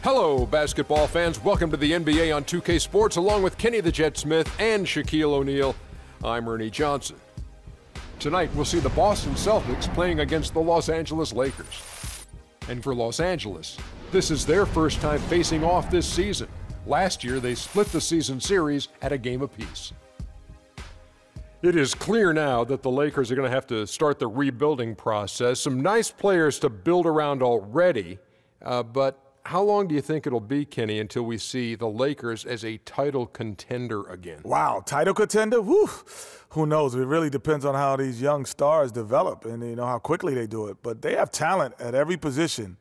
Hello, basketball fans. Welcome to the NBA on 2K Sports, along with Kenny the Jet Smith and Shaquille O'Neal. I'm Ernie Johnson. Tonight, we'll see the Boston Celtics playing against the Los Angeles Lakers. And for Los Angeles, this is their first time facing off this season. Last year, they split the season series at a game apiece. It is clear now that the Lakers are going to have to start the rebuilding process. Some nice players to build around already, but how long do you think it'll be, Kenny, until we see the Lakers as a title contender again? Wow, title contender? Whew. Who knows? It really depends on how these young stars develop and how quickly they do it. But they have talent at every position.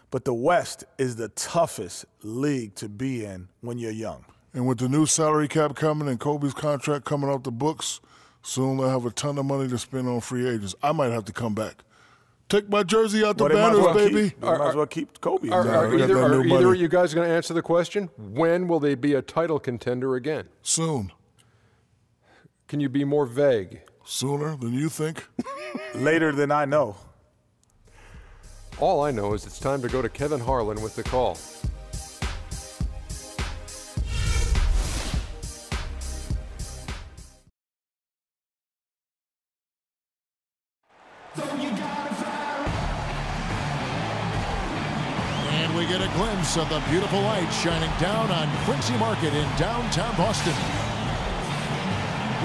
But the West is the toughest league to be in when you're young. And with the new salary cap coming and Kobe's contract coming off the books, soon they'll have a ton of money to spend on free agents. I might have to come back. Take my jersey out the banners, baby. Might as well keep Kobe. Are either of you guys going to answer the question? When will they be a title contender again? Soon. Can you be more vague? Sooner than you think? Later than I know. All I know is it's time to go to Kevin Harlan with the call. And we get a glimpse of the beautiful light shining down on Quincy Market in downtown Boston.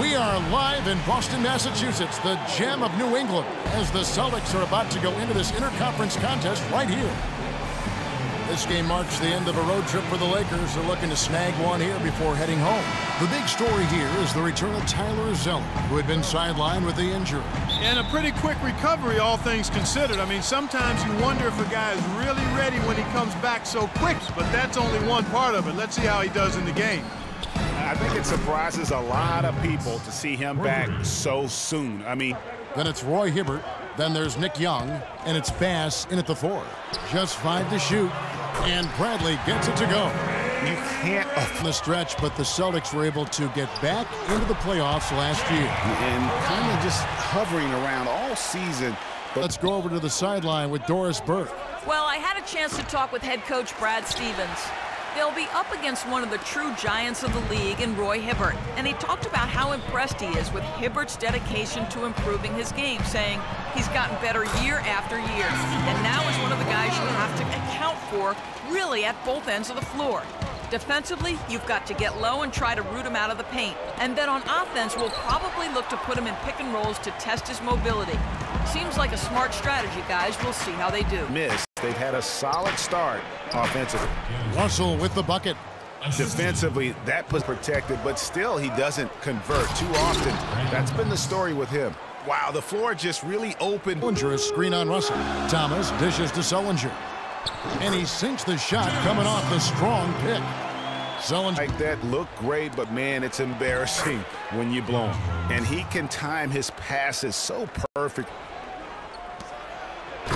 We are live in Boston, Massachusetts, the gem of New England, as the Celtics are about to go into this interconference contest right here. This game marks the end of a road trip for the Lakers. They're looking to snag one here before heading home. The big story here is the return of Tyler Zeller, who had been sidelined with the injury. And a pretty quick recovery, all things considered. I mean, sometimes you wonder if a guy is really ready when he comes back so quick, but that's only one part of it. Let's see how he does in the game. I think it surprises a lot of people to see him back so soon. I mean, then it's Roy Hibbert, then there's Nick Young, and it's Bass in at the 4. Just 5 to shoot, and Bradley gets it to go. You can't off the stretch, but the Celtics were able to get back into the playoffs last year. And kind of just hovering around all season. Let's go over to the sideline with Doris Burke. Well, I had a chance to talk with head coach Brad Stevens. They'll be up against one of the true giants of the league in Roy Hibbert, and he talked about how impressed he is with Hibbert's dedication to improving his game, saying he's gotten better year after year, and now is one of the guys you have to account for really at both ends of the floor. Defensively, you've got to get low and try to root him out of the paint, and then on offense, we'll probably look to put him in pick and rolls to test his mobility. Seems like a smart strategy, guys. We'll see how they do. They've had a solid start offensively. Russell with the bucket. Defensively, that was protected, but still he doesn't convert too often. That's been the story with him. Wow, the floor just really open. Sullinger, a screen on Russell. Thomas dishes to Sullinger. And he sinks the shot coming off the strong pick. Sullinger. Like that look great, but man, it's embarrassing when you blow him. And he can time his passes so perfect.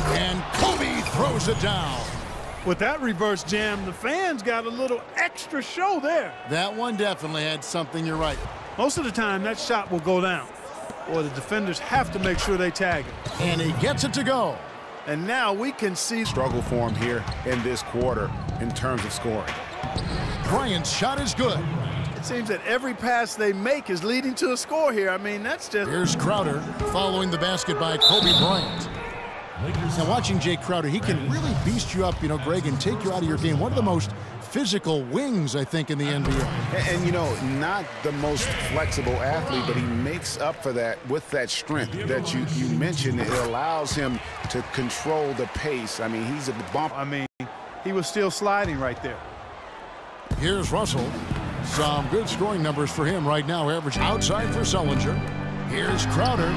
And Kobe throws it down. With that reverse jam, the fans got a little extra show there. That one definitely had something, you're right. Most of the time, that shot will go down. Or the defenders have to make sure they tag him. And he gets it to go. And now we can see struggle for him here in this quarter in terms of scoring. Bryant's shot is good. It seems that every pass they make is leading to a score here. I mean, that's just... Here's Crowder following the basket by Kobe Bryant. Now, watching Jay Crowder, he can really beast you up, Greg, and take you out of your game. One of the most physical wings, I think, in the NBA. And not the most flexible athlete, but he makes up for that with that strength that you mentioned. It allows him to control the pace. I mean, he's a bump. I mean, he was still sliding right there. Here's Russell. Some good scoring numbers for him right now. Average outside for Sullinger. Here's Crowder.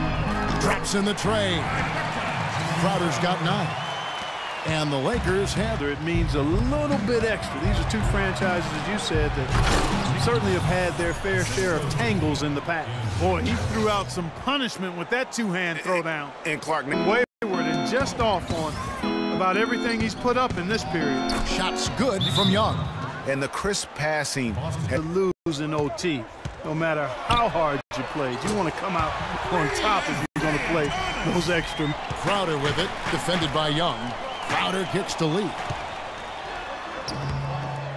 Drops in the tray. Crowder's got 9. And the Lakers have... It means a little bit extra. These are two franchises, as you said, that certainly have had their fair share of tangles in the past. Boy, he threw out some punishment with that two-hand throwdown. And Clark... Wayward and just off on about everything he's put up in this period. Shots good from Young. And the crisp passing. To lose in OT, no matter how hard you played, you want to come out on top if you're going to play those extra. Crowder with it, defended by Young. Crowder gets the lead.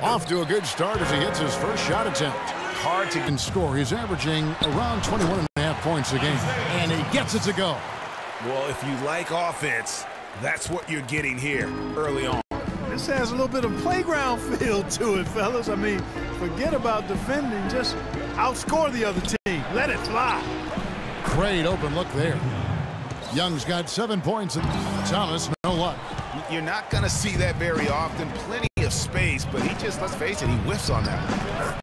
Off to a good start as he hits his first shot attempt. Hard to score. He's averaging around 21.5 points a game. And he gets it to go. Well, if you like offense, that's what you're getting here early on. This has a little bit of playground feel to it, fellas. I mean, forget about defending. Just outscore the other team. Let it fly. Great open look there. Young's got 7 points. And Thomas, no luck. You're not going to see that very often. Plenty of space, but he just, let's face it, he whiffs on that.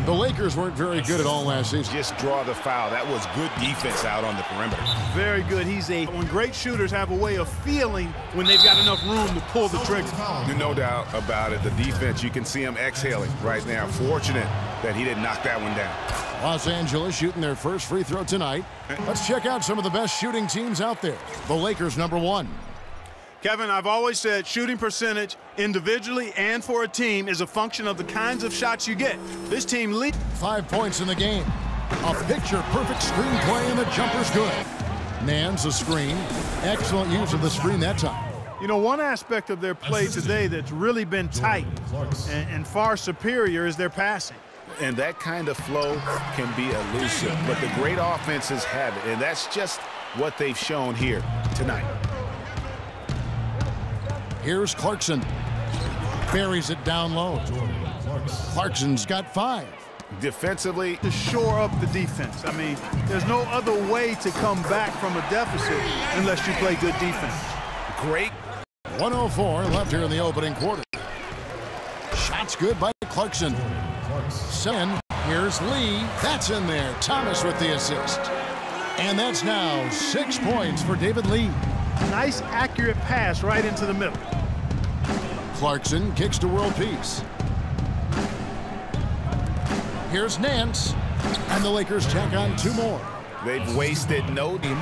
The Lakers weren't very good at all last season. Just draw the foul. That was good defense out on the perimeter. Very good. When great shooters have a way of feeling when they've got enough room to pull the trigger. No doubt about it. The defense, you can see him exhaling right now. Fortunate that he didn't knock that one down. Los Angeles shooting their first free throw tonight. Let's check out some of the best shooting teams out there. The Lakers, #1. Kevin, I've always said shooting percentage individually and for a team is a function of the kinds of shots you get. This team leads. 5 points in the game. A picture-perfect screen play, and the jumper's good. Nance a screen. Excellent use of the screen that time. You know, one aspect of their play today that's really been tight and far superior is their passing. And that kind of flow can be elusive, but the great offenses have it, and that's just what they've shown here tonight. Here's Clarkson. Buries it down low. Clarkson's got 5. Defensively, to shore up the defense. I mean, there's no other way to come back from a deficit unless you play good defense. Great. 1:04 left here in the opening quarter. Shots good by Clarkson. Here's Lee. That's in there. Thomas with the assist. And that's now 6 points for David Lee. Nice, accurate pass right into the middle. Clarkson kicks to world peace. Here's Nance. And the Lakers tack on 2 more. They've wasted no team.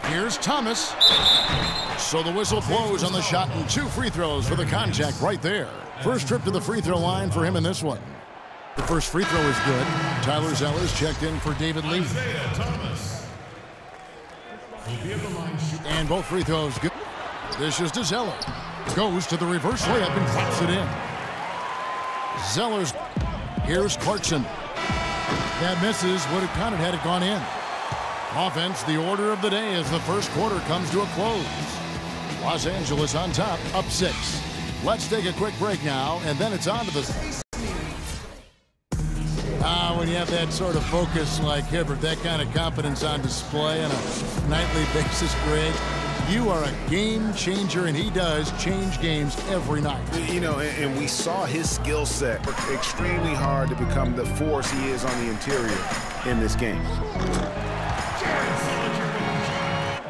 Here's Thomas. So the whistle blows on the shot, and 2 free throws for the contact right there. First trip to the free throw line for him in this one. The first free throw is good. Tyler Zeller's checked in for David Lee. And both free throws good. This is to Zeller. Goes to the reverse layup and claps it in. Zeller's. Here's Clarkson. That misses. Would have counted had it gone in. Offense, the order of the day as the first quarter comes to a close. Los Angeles on top, up 6. Let's take a quick break now, and then it's on to the... When you have that sort of focus like Hibbert, that kind of confidence on display on a nightly basis, Greg, you are a game changer, and he does change games every night. You know, and we saw his skill set work extremely hard to become the force he is on the interior in this game.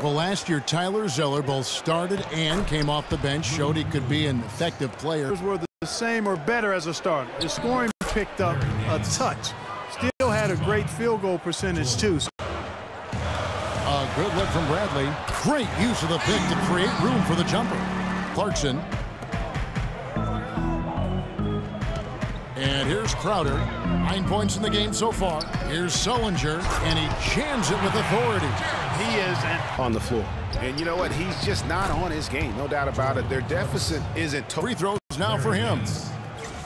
Well, last year, Tyler Zeller both started and came off the bench, showed he could be an effective player. Were the same or better as a starter. His scoring picked up a touch. Still had a great field goal percentage, too. A good look from Bradley. Great use of the pick to create room for the jumper. Clarkson. And here's Crowder. 9 points in the game so far. Here's Sullinger, and he jams it with authority. He is on the floor. And you know what? He's just not on his game. No doubt about it. Their deficit isn't... Free throws now for him.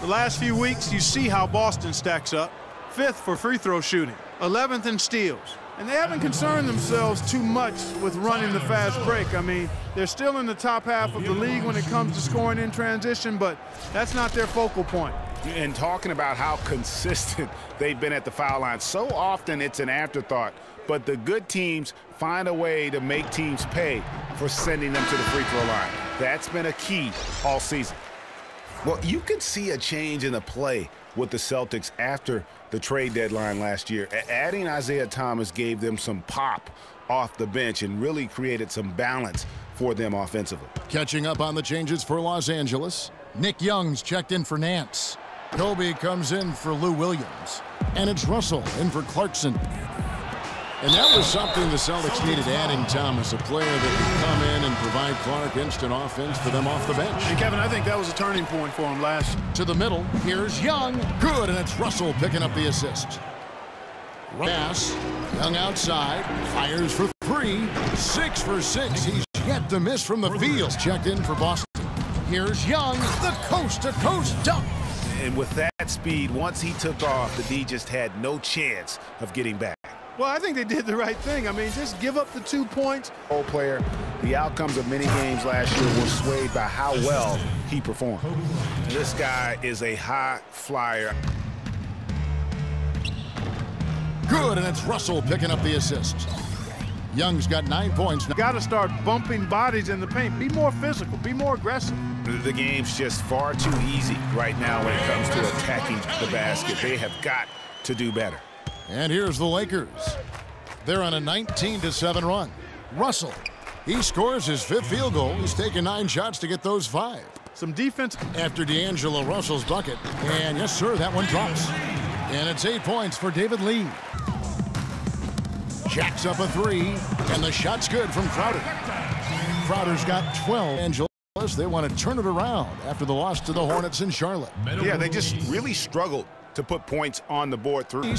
The last few weeks, you see how Boston stacks up. 5th for free throw shooting. 11th in steals. And they haven't concerned themselves too much with running the fast break. I mean, they're still in the top half of the league when it comes to scoring in transition, but that's not their focal point. And talking about how consistent they've been at the foul line, so often it's an afterthought, but the good teams find a way to make teams pay for sending them to the free throw line. That's been a key all season. Well, you could see a change in the play with the Celtics after the trade deadline last year. Adding Isaiah Thomas gave them some pop off the bench and really created some balance for them offensively. Catching up on the changes for Los Angeles. Nick Young's checked in for Nance. Kobe comes in for Lou Williams. And it's Russell in for Clarkson. And that was something the Celtics needed, adding Thomas, a player that could come in and provide Clark instant offense for them off the bench. And Kevin, I think that was a turning point for him last. To the middle, here's Young. Good, and it's Russell picking up the assist. Pass, Young outside, fires for 3, 6 for 6. He's yet to miss from the field. Checked in for Boston. Here's Young, the coast-to-coast dunk. And with that speed, once he took off, the D just had no chance of getting back. Well, I think they did the right thing. I mean, just give up the 2 points. Role player, the outcomes of many games last year were swayed by how well he performed. This guy is a high flyer. Good, and it's Russell picking up the assist. Young's got 9 points. Got to start bumping bodies in the paint. Be more physical. Be more aggressive. The game's just far too easy right now when it comes to attacking the basket. They have got to do better. And here's the Lakers. They're on a 19-7 run. Russell, he scores his 5th field goal. He's taken 9 shots to get those 5. Some defense. After D'Angelo Russell's bucket. And yes, sir, that one drops. And it's 8 points for David Lee. Jacks up a 3, and the shot's good from Crowder. Crowder's got 12. Angelos, they want to turn it around after the loss to the Hornets in Charlotte. Yeah, they just really struggled to put points on the board through.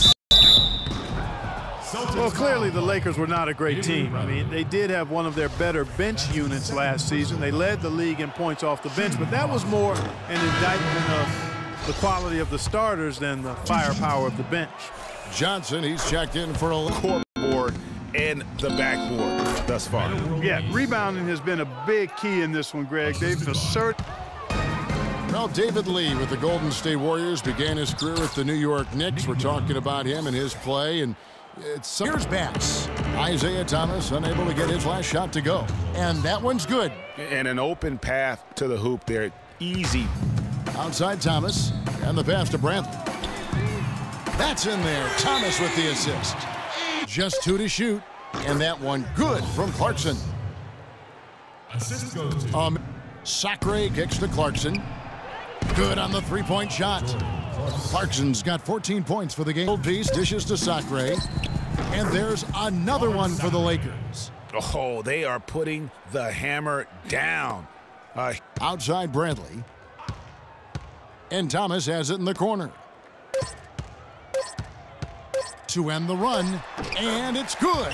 Well, clearly the Lakers were not a great team. I mean, they did have one of their better bench units last season. They led the league in points off the bench, but that was more an indictment of the quality of the starters than the firepower of the bench. Johnson, he's checked in for a Court board and the backboard thus far. Yeah, rebounding has been a big key in this one, Greg. They've asserted. Well, David Lee with the Golden State Warriors began his career with the New York Knicks. We're talking about him and his play, and it's here's backs. Isaiah Thomas unable to get his last shot to go, and that one's good. And an open path to the hoop there, easy. Outside Thomas, and the pass to Brantley. That's in there. Thomas with the assist. Just 2 to shoot, and that one good from Clarkson. Assist goes to Sacre kicks to Clarkson. Good on the 3-point shot. Clarkson's got 14 points for the game. Old piece dishes to Sacre, and there's another one for the Lakers. Oh, they are putting the hammer down. Outside Bradley, and Thomas has it in the corner. To end the run, and it's good.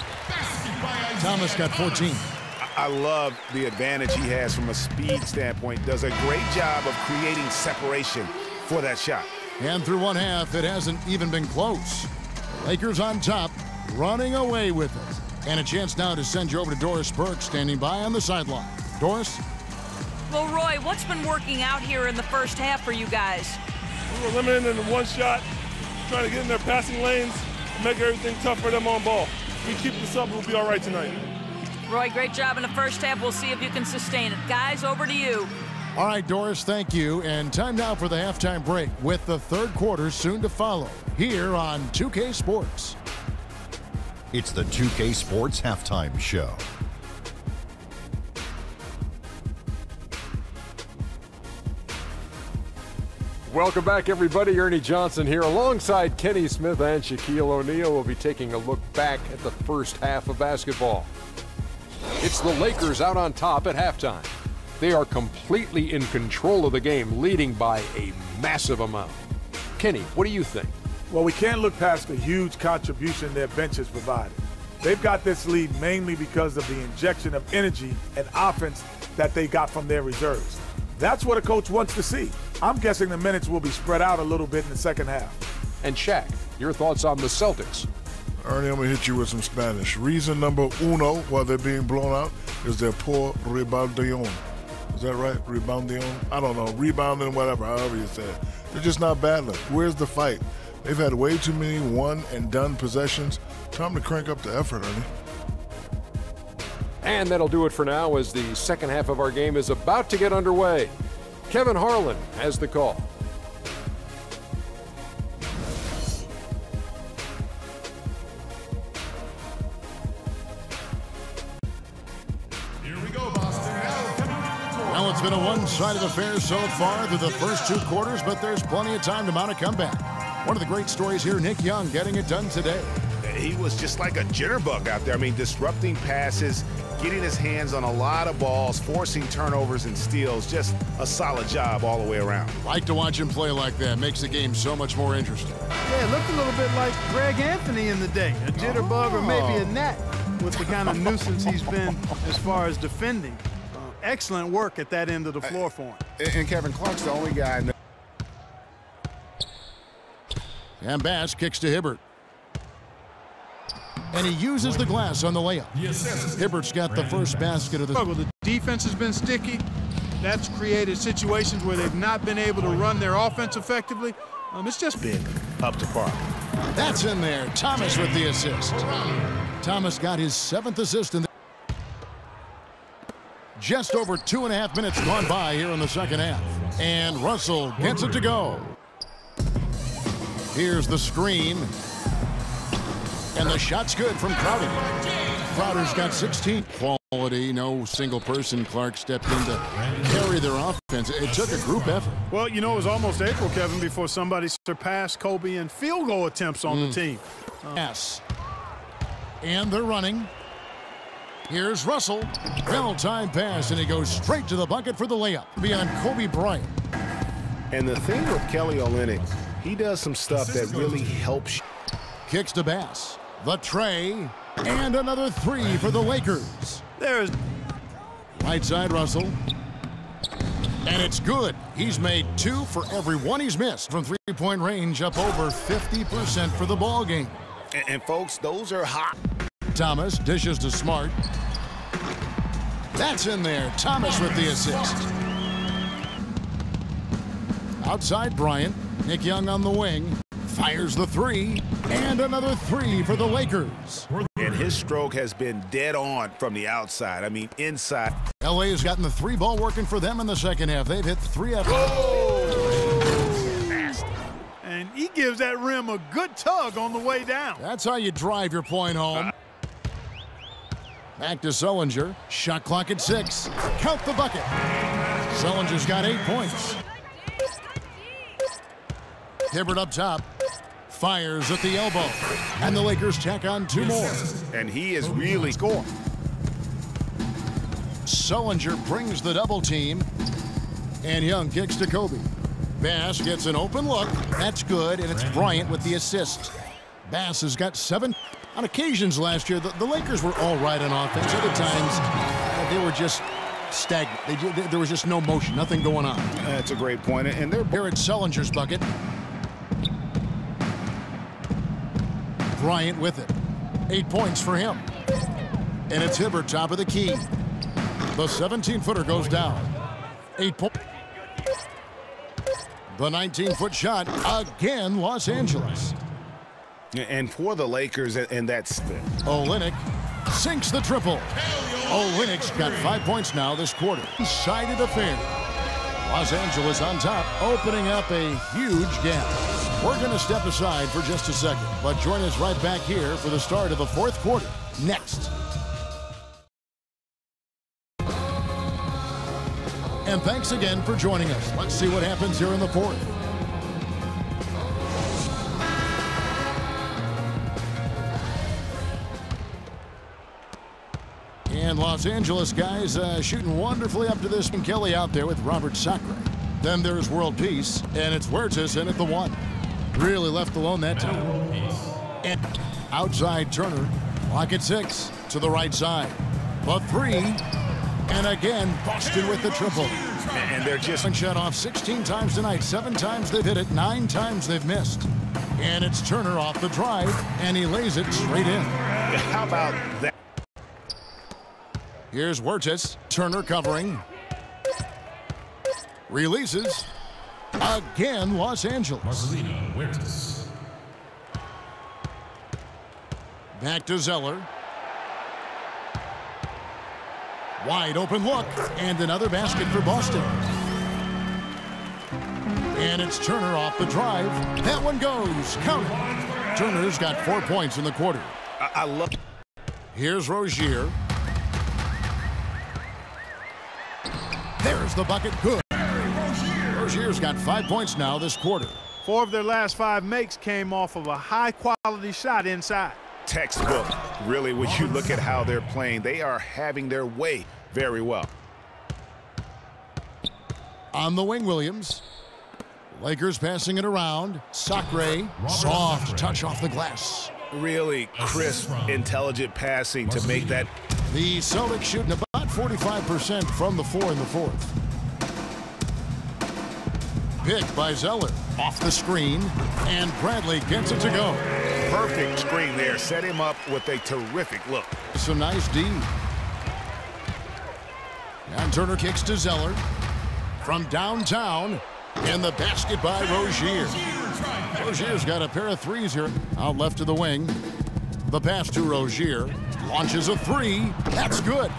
Thomas got 14. I love the advantage he has from a speed standpoint. Does a great job of creating separation for that shot. And through one half, it hasn't even been close. Lakers on top, running away with it. And a chance now to send you over to Doris Burke, standing by on the sideline. Doris? Well, Roy, what's been working out here in the first half for you guys? We were limiting them to one shot, trying to get in their passing lanes, make everything tough for them on ball. If we keep this up, we'll be all right tonight. Roy, great job in the first half. We'll see if you can sustain it. Guys, over to you. All right, Doris, thank you. And time now for the halftime break with the third quarter soon to follow here on 2K Sports. It's the 2K Sports Halftime Show. Welcome back, everybody. Ernie Johnson here alongside Kenny Smith and Shaquille O'Neal. We'll be taking a look back at the first half of basketball. It's the Lakers out on top at halftime. They are completely in control of the game, leading by a massive amount. Kenny, what do you think? Well, we can't look past the huge contribution their bench has provided. They've got this lead mainly because of the injection of energy and offense that they got from their reserves. That's what a coach wants to see. I'm guessing the minutes will be spread out a little bit in the second half. And Shaq, your thoughts on the Celtics? Ernie, I'm going to hit you with some Spanish. Reason number uno why they're being blown out is their poor rebounding. Is that right? Rebounding? I don't know. Rebounding, whatever, however you say it. They're just not bad enough. Where's the fight? They've had way too many one-and-done possessions. Time to crank up the effort, Ernie. And that'll do it for now as the second half of our game is about to get underway. Kevin Harlan has the call. Well, it's been a one-sided affair so far through the first 2 quarters, but there's plenty of time to mount a comeback. One of the great stories here, Nick Young getting it done today. He was just like a jitterbug out there. I mean, disrupting passes, getting his hands on a lot of balls, forcing turnovers and steals. Just a solid job all the way around. Like to watch him play like that. Makes the game so much more interesting. Yeah, it looked a little bit like Greg Anthony in the day. A jitterbug or maybe a gnat with the kind of nuisance he's been as far as defending. excellent work at that end of the floor for him. And Kevin Clark's the only guy. And Bass kicks to Hibbert. And he uses the glass on the layup. Hibbert's got the first basket of the struggle. The defense has been sticky. That's created situations where they've not been able to run their offense effectively. It's just big up to par. That's in there. Thomas with the assist. Thomas got his 7th assist in the just over 2.5 minutes gone by here in the second half. And Russell gets it to go. Here's the screen. And the shot's good from Crowder. Crowder's got 16. Quality, no single person. Clark stepped in to carry their offense. It took a group effort. Well, you know, it was almost April, Kevin, before somebody surpassed Kobe in field goal attempts on the team. Yes. And they're running. Here's Russell. Well-timed pass, and he goes straight to the bucket for the layup beyond Kobe Bryant. And the thing with Kelly Olynyk, he does some stuff that really helps. Kicks to Bass. The tray. And another 3 for the Lakers. There's right side Russell. And it's good. He's made 2 for every 1 he's missed from three-point range, up over 50% for the ball game. And folks, those are hot. Thomas dishes to Smart. That's in there. Thomas with the assist. Outside Bryant. Nick Young on the wing. Fires the 3. And another 3 for the Lakers. And his stroke has been dead on from the outside. I mean, inside. LA has gotten the 3 ball working for them in the second half. They've hit 3 up. And he gives that rim a good tug on the way down. That's how you drive your point home. Back to Sullinger. Shot clock at 6. Count the bucket. Sullinger's got 8 points. Hibbert up top. Fires at the elbow. And the Lakers tack on 2 more. And he is really scoring. Sullinger brings the double team. And Young kicks to Kobe. Bass gets an open look. That's good, and it's Bryant with the assist. Bass has got 7. On occasions last year, the Lakers were all right on offense. Other times, they were just stagnant. There was just no motion, nothing going on. That's a great point. And they're here at Sullinger's bucket. Bryant with it. 8 points for him. And it's Hibbert top of the key. The 17-footer goes down. 8 points. The 19-foot shot again, Los Angeles. And for the Lakers, and that's Olynyk sinks the triple. Olynyk's got 5 points now this quarter. Sided affair. Los Angeles on top, opening up a huge gap. We're going to step aside for just a second, but join us right back here for the start of the 4th quarter. Next. And thanks again for joining us. Let's see what happens here in the 4th. And Los Angeles guys shooting wonderfully up to this. And Kelly out there with Robert Sacre. Then there's World Peace, and it's Huertas in at the 1. Really left alone that time. And outside Turner. Clock at 6 to the right side. The 3. And again, Boston with the triple. And they're just shut off 16 times tonight. 7 times they've hit it. 9 times they've missed. And it's Turner off the drive, and he lays it straight in. How about that? Here's Huertas. Turner covering. Releases. Again, Los Angeles. Back to Zeller. Wide open look, and another basket for Boston. And it's Turner off the drive. That one goes. Count it. Turner's got 4 points in the quarter. I love. Here's Rozier. There's the bucket. Good. Rozier's got 5 points now this quarter. 4 of their last 5 makes came off of a high-quality shot inside. Textbook. Really, when you look at how they're playing, they are having their way very well. On the wing, Williams. Lakers passing it around. Sacre, soft touch off the glass. Really crisp, intelligent passing to make that. The Celtics shooting about 45% from the floor in the fourth. Pick by Zeller. Off the screen, and Bradley gets it to go. Perfect screen there. Set him up with a terrific look. Some nice D. And Turner kicks to Zeller. From downtown, and the basket by Rozier. Rozier's got a pair of threes here. Out left to the wing. The pass to Rozier. Launches a three. That's good.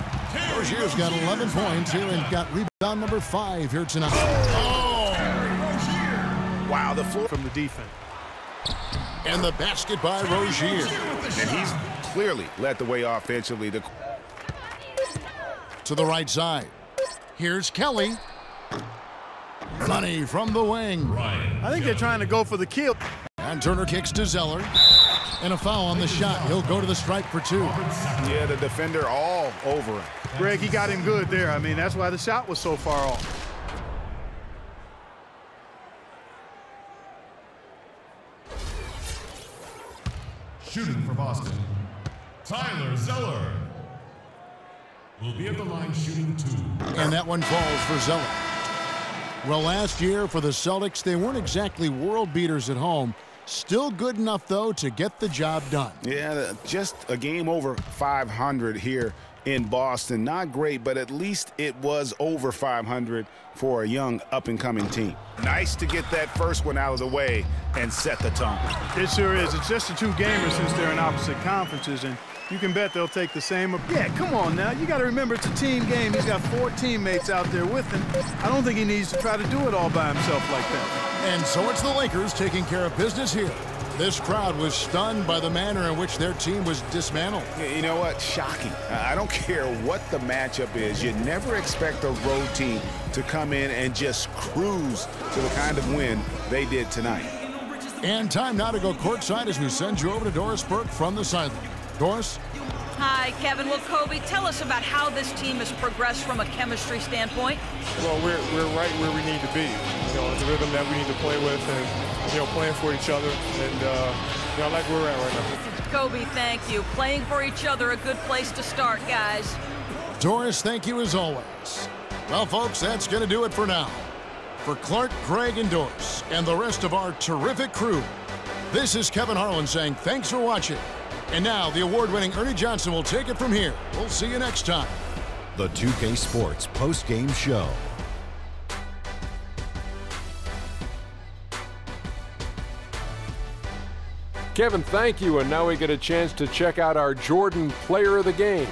Rozier's got 11 points here and got rebound number 5 here tonight. Oh! Wow, the floor from the defense. And the basket by Rozier. And he's clearly led the way offensively. To the right side. Here's Kelly. Money from the wing. I think they're trying to go for the kill. And Turner kicks to Zeller. And a foul on the shot. He'll go to the stripe for 2. Yeah, the defender all over him. Greg, he got him good there. I mean, that's why the shot was so far off. Shooting for Boston, Tyler Zeller will be at the line shooting 2. And that one falls for Zeller. Well, last year for the Celtics, they weren't exactly world beaters at home. Still good enough, though, to get the job done. Yeah, just a game over 500 here in Boston. Not great, but at least it was over 500 for a young up-and-coming team. Nice to get that first one out of the way and set the tone. It sure is. It's just a 2-gamer since they're in opposite conferences, and you can bet they'll take the same. Yeah, come on now. You got to remember it's a team game. He's got 4 teammates out there with him. I don't think he needs to try to do it all by himself like that. And so it's the Lakers taking care of business here. This crowd was stunned by the manner in which their team was dismantled. You know what? Shocking. I don't care what the matchup is. You never expect a road team to come in and just cruise to the kind of win they did tonight. And time now to go courtside as we send you over to Doris Burke from the sideline. Doris? Hi, Kevin. Well, Kobe, tell us about how this team has progressed from a chemistry standpoint. Well, we're right where we need to be. You know, the rhythm that we need to play with, and playing for each other, and I like where we're at right now. Kobe, thank you. Playing for each other, a good place to start, guys. Doris, thank you as always. Well, folks, that's going to do it for now. For Clark, Craig, and Doris, and the rest of our terrific crew, this is Kevin Harlan saying thanks for watching. And now the award-winning Ernie Johnson will take it from here. We'll see you next time. The 2K Sports post-game show. Kevin, thank you, and now we get a chance to check out our Jordan Player of the Game.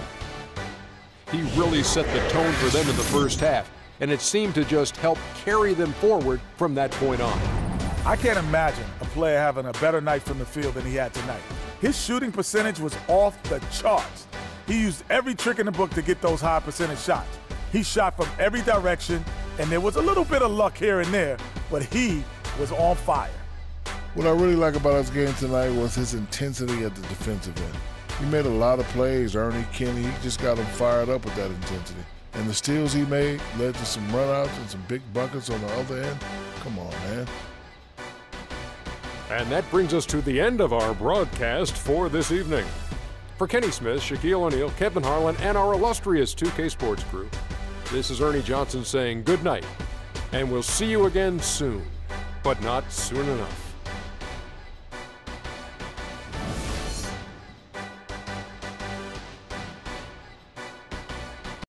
He really set the tone for them in the first half, and it seemed to just help carry them forward from that point on. I can't imagine a player having a better night from the field than he had tonight. His shooting percentage was off the charts. He used every trick in the book to get those high percentage shots. He shot from every direction, and there was a little bit of luck here and there, but he was on fire. What I really like about his game tonight was his intensity at the defensive end. He made a lot of plays, Ernie, Kenny. He just got him fired up with that intensity. And the steals he made led to some runouts and some big buckets on the other end. Come on, man. And that brings us to the end of our broadcast for this evening. For Kenny Smith, Shaquille O'Neal, Kevin Harlan, and our illustrious 2K Sports crew, this is Ernie Johnson saying good night, and we'll see you again soon, but not soon enough.